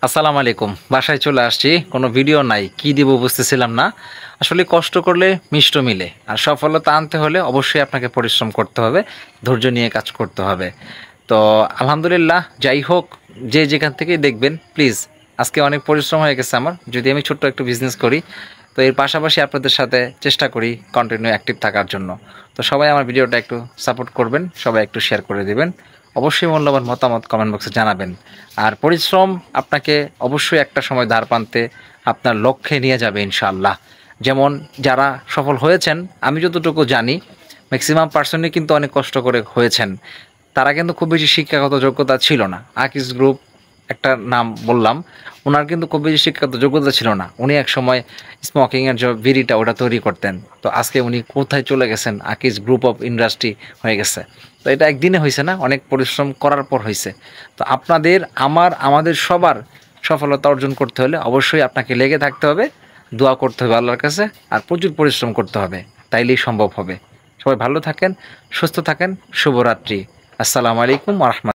আসসালামু আলাইকুম। বাসায় চলে আসছি, কোনো ভিডিও নাই, কি দিব বুঝতেছিলাম না। আসলে কষ্ট করলে মিষ্ট মিলে, আর সফলতা আনতে হলে অবশ্যই আপনাকে পরিশ্রম করতে হবে, ধৈর্য নিয়ে কাজ করতে হবে। তো আলহামদুলিল্লাহ, যাই হোক, যে যেখান থেকেই দেখবেন প্লিজ, আজকে অনেক পরিশ্রম হয়ে গেছে আমার, যদি আমি ছোট্ট একটু বিজনেস করি। তো এর পাশাপাশি আপনাদের সাথে চেষ্টা করি কন্টিনিউ অ্যাক্টিভ থাকার জন্য। তো সবাই আমার ভিডিওটা একটু সাপোর্ট করবেন, সবাই একটু শেয়ার করে দেবেন, অবশ্যই মূল্যবান মতামত কমেন্ট বক্সে জানাবেন। আর পরিশ্রম আপনাকে অবশ্যই একটা সময় দ্বার প্রান্তে আপনার লক্ষ্যে নিয়ে যাবে ইনশাআল্লাহ। যেমন যারা সফল হয়েছেন, আমি যতটুকু জানি ম্যাক্সিমাম পার্সনই কিন্তু অনেক কষ্ট করে হয়েছেন। তারা কিন্তু খুব বেশি শিক্ষাগত যোগ্যতা ছিল না। আকিস গ্রুপ একটা নাম বললাম, ওনার কিন্তু খুব বেশি শিক্ষাগত যোগ্যতা ছিল না। উনি এক সময় স্মোকিংয়ের যে বিড়িটা ওটা তৈরি করতেন। তো আজকে উনি কোথায় চলে গেছেন, আকিস গ্রুপ অফ ইন্ডাস্ট্রি হয়ে গেছে। তো এটা একদিনে হয়েছে না, অনেক পরিশ্রম করার পর হয়েছে। তো আপনাদের, আমাদের সবার সফলতা অর্জন করতে হলে অবশ্যই আপনাকে লেগে থাকতে হবে, দোয়া করতে হবে আল্লাহর কাছে, আর প্রচুর পরিশ্রম করতে হবে, তাইলেই সম্ভব হবে। সবাই ভালো থাকেন, সুস্থ থাকেন, শুভরাত্রি। আসসালামু আলাইকুম ওয়া রাহমাতুল্লাহ।